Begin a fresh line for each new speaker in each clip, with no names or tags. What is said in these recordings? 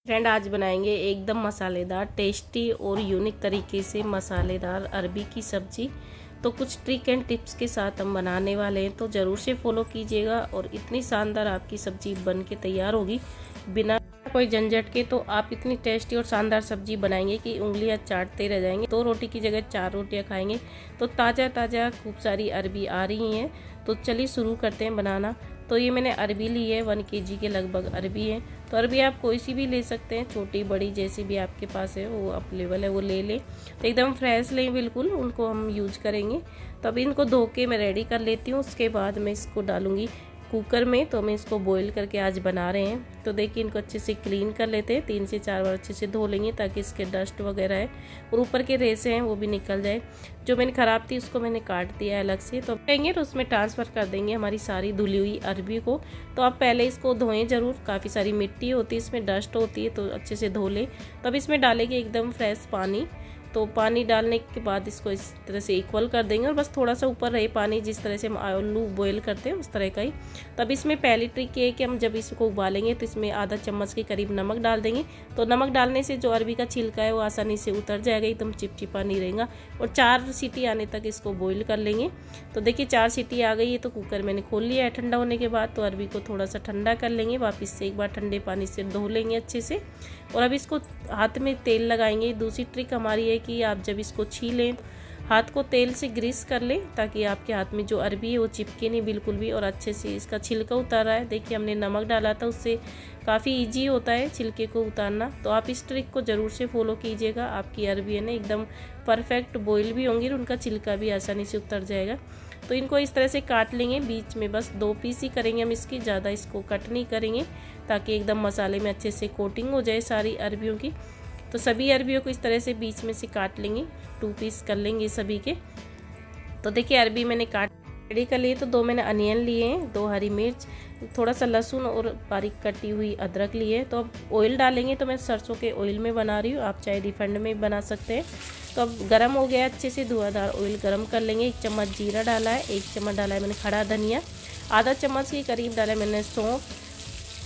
Friend आज बनाएंगे एकदम मसालेदार टेस्टी और यूनिक तरीके से मसालेदार अरबी की सब्जी। तो कुछ ट्रिक एंड टिप्स के साथ हम बनाने वाले हैं, तो ज़रूर से फॉलो कीजिएगा और इतनी शानदार आपकी सब्जी बन के तैयार होगी बिना कोई झंझट के। तो आप इतनी टेस्टी और शानदार सब्जी बनाएंगे कि उंगलियां चाटते रह जाएंगे। 2 रोटी की जगह 4 रोटियां खाएंगे। तो ताज़ा ताज़ा खूब सारी अरबी आ रही हैं, तो चलिए शुरू करते हैं बनाना। तो ये मैंने अरबी ली है, 1 kg के लगभग अरबी है। तो अरबी आप कोई सी भी ले सकते हैं, छोटी बड़ी जैसी भी आपके पास है वो अवेलेबल है वो ले लें। तो एकदम फ्रेश लें बिल्कुल, उनको हम यूज करेंगे। तो अभी इनको धो के मैं रेडी कर लेती हूँ। उसके बाद मैं इसको डालूंगी कुकर में। तो मैं इसको बॉईल करके आज बना रहे हैं। तो देखिए इनको अच्छे से क्लीन कर लेते हैं, 3 से 4 बार अच्छे से धो लेंगे ताकि इसके डस्ट वगैरह है और ऊपर के रेसे हैं वो भी निकल जाए। जो मैंने ख़राब थी उसको मैंने काट दिया है अलग से। तो लेंगे तो उसमें ट्रांसफ़र कर देंगे हमारी सारी धुली हुई अरबी को। तो आप पहले इसको धोएं ज़रूर, काफ़ी सारी मिट्टी होती है इसमें, डस्ट होती है, तो अच्छे से धो लें। तो अब इसमें डालेंगे एकदम फ्रेश पानी। तो पानी डालने के बाद इसको इस तरह से इक्वल कर देंगे और बस थोड़ा सा ऊपर रहे पानी, जिस तरह से हम आलू बॉईल करते हैं उस तरह का ही। तब इसमें पहली ट्रिक ये है कि हम जब इसको उबालेंगे तो इसमें आधा चम्मच के करीब नमक डाल देंगे। तो नमक डालने से जो अरबी का छिलका है वो आसानी से उतर जाएगा, एकदम चिपचिपा नहीं रहेगा। और 4 सीटी आने तक इसको बॉईल कर लेंगे। तो देखिए 4 सीटी आ गई है। तो कुकर मैंने खोल लिया है ठंडा होने के बाद। तो अरबी को थोड़ा सा ठंडा कर लेंगे, वापस से एक बार ठंडे पानी से धो लेंगे अच्छे से। और अब इसको हाथ में तेल लगाएंगे। दूसरी ट्रिक हमारी है कि आप जब इसको छीलें हाथ को तेल से ग्रीस कर लें ताकि आपके हाथ में जो अरबी है वो चिपके नहीं बिल्कुल भी, और अच्छे से इसका छिलका उतार रहा है। देखिए हमने नमक डाला था, उससे काफ़ी इजी होता है छिलके को उतारना। तो आप इस ट्रिक को ज़रूर से फॉलो कीजिएगा। आपकी अरबी है ना एकदम परफेक्ट बॉईल भी होंगी और उनका छिलका भी आसानी से उतर जाएगा। तो इनको इस तरह से काट लेंगे, बीच में बस 2 पीस ही करेंगे हम इसकी, ज़्यादा इसको कट नहीं करेंगे ताकि एकदम मसाले में अच्छे से कोटिंग हो जाए सारी अरबियों की। तो सभी अरबियों को इस तरह से बीच में से काट लेंगे, 2 पीस कर लेंगे सभी के। तो देखिए अरबी मैंने काट रेडी कर लिए। तो 2 मैंने अनियन लिए हैं, 2 हरी मिर्च, थोड़ा सा लहसुन और बारीक कटी हुई अदरक लिए है। तो अब ऑयल डालेंगे। तो मैं सरसों के ऑयल में बना रही हूँ, आप चाहे रिफाइंड में बना सकते हैं। तो अब गरम हो गया अच्छे से, धुआंधार ऑयल गरम कर लेंगे। 1 चम्मच जीरा डाला है, 1 चम्मच डाला है मैंने खड़ा धनिया, आधा चम्मच के करीब डाला है मैंने सौंफ,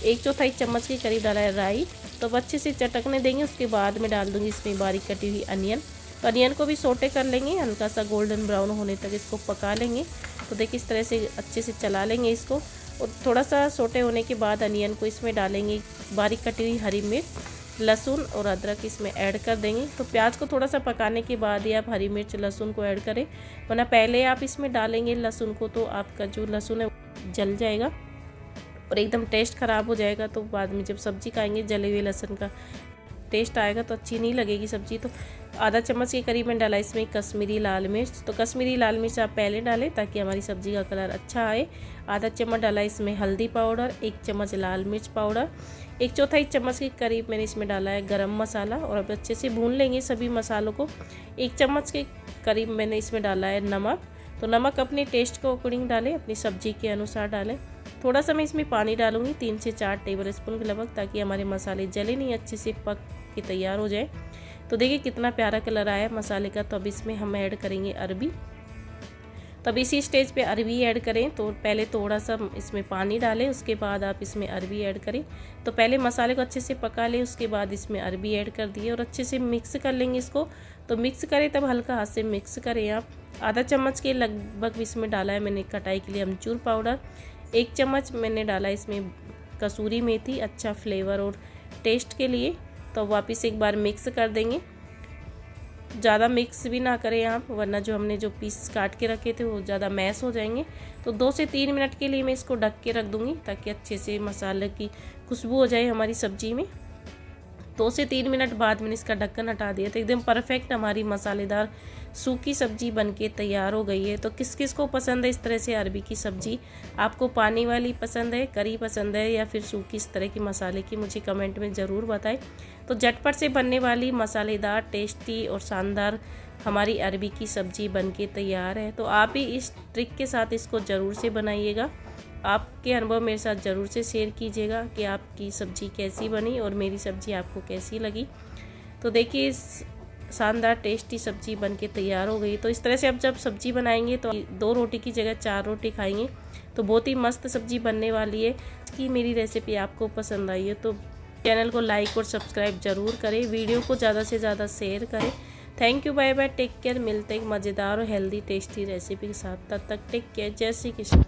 1/4 चम्मच के करीब डाला है राई। तो अब अच्छे से चटकने देंगे। उसके बाद मैं डाल दूंगी इसमें बारीक कटी हुई अनियन। तो अनियन को भी सोटे कर लेंगे, हल्का सा गोल्डन ब्राउन होने तक इसको पका लेंगे। तो देखिए इस तरह से अच्छे से चला लेंगे इसको। और थोड़ा सा सोटे होने के बाद अनियन को इसमें डालेंगे, बारीक कटी हुई हरी मिर्च, लहसुन और अदरक इसमें ऐड कर देंगे। तो प्याज को थोड़ा सा पकाने के बाद ही आप हरी मिर्च लहसुन को ऐड करें, वरना पहले आप इसमें डालेंगे लहसुन को तो आपका जो लहसुन है जल जाएगा और एकदम टेस्ट ख़राब हो जाएगा। तो बाद में जब सब्ज़ी खाएंगे जले हुए लहसुन का टेस्ट आएगा तो अच्छी नहीं लगेगी सब्ज़ी। तो आधा चम्मच के करीब मैंने डाला इसमें कश्मीरी लाल मिर्च। तो कश्मीरी लाल मिर्च आप पहले डालें ताकि हमारी सब्ज़ी का कलर अच्छा आए। आधा चम्मच डाला इसमें हल्दी पाउडर, 1 चम्मच लाल मिर्च पाउडर, 1/4 चम्मच के करीब मैंने इसमें डाला है गरम मसाला। और अब अच्छे से भून लेंगे सभी मसालों को। 1 चम्मच के करीब मैंने इसमें डाला है नमक। तो नमक अपने टेस्ट के अकॉर्डिंग डालें, अपनी सब्ज़ी के अनुसार डालें। थोड़ा सा मैं इसमें पानी डालूंगी, 3 से 4 टेबल स्पून के लगभग, ताकि हमारे मसाले जले नहीं, अच्छे से पक के तैयार हो जाए। तो देखिए कितना प्यारा कलर आया है मसाले का। तो अब इसमें हम ऐड करेंगे अरबी। तब इसी स्टेज पे अरबी ऐड करें। तो पहले थोड़ा सा इसमें पानी डालें, उसके बाद आप इसमें अरबी ऐड करें। तो पहले मसाले को अच्छे से पका लें, उसके बाद इसमें अरबी ऐड कर दिए और अच्छे से मिक्स कर लेंगे इसको। तो मिक्स करें तब हल्का हाथ से मिक्स करें आप। आधा चम्मच के लगभग इसमें डाला है मैंने खटाई के लिए अमचूर पाउडर, 1 चम्मच मैंने डाला इसमें कसूरी मेथी, अच्छा फ्लेवर और टेस्ट के लिए। तो वापस एक बार मिक्स कर देंगे, ज़्यादा मिक्स भी ना करें आप, वरना जो हमने जो पीस काट के रखे थे वो ज़्यादा मैश हो जाएंगे। तो 2 से 3 मिनट के लिए मैं इसको ढक के रख दूँगी ताकि अच्छे से मसाले की खुशबू हो जाए हमारी सब्ज़ी में। 2 से 3 मिनट बाद मैंने इसका ढक्कन हटा दिया। तो एकदम परफेक्ट हमारी मसालेदार सूखी सब्जी बनके तैयार हो गई है। तो किस किस को पसंद है इस तरह से अरबी की सब्ज़ी? आपको पानी वाली पसंद है, करी पसंद है, या फिर सूखी इस तरह की मसाले की? मुझे कमेंट में ज़रूर बताएं। तो झटपट से बनने वाली मसालेदार टेस्टी और शानदार हमारी अरबी की सब्ज़ी बनके तैयार है। तो आप भी इस ट्रिक के साथ इसको ज़रूर से बनाइएगा। आपके अनुभव मेरे साथ ज़रूर से शेयर कीजिएगा कि आपकी सब्ज़ी कैसी बनी और मेरी सब्ज़ी आपको कैसी लगी। तो देखिए इस शानदार टेस्टी सब्ज़ी बनके तैयार हो गई। तो इस तरह से आप जब सब्ज़ी बनाएंगे तो 2 रोटी की जगह 4 रोटी खाएंगे। तो बहुत ही मस्त सब्ज़ी बनने वाली है। कि मेरी रेसिपी आपको पसंद आई है तो चैनल को लाइक और सब्सक्राइब जरूर करें, वीडियो को ज़्यादा से ज़्यादा शेयर करें। Thank you, bye bye, take care. मिलते हैं एक मज़ेदार और हेल्दी टेस्टी रेसिपी के साथ। तब तक टेक केयर, जय श्री कृष्ण।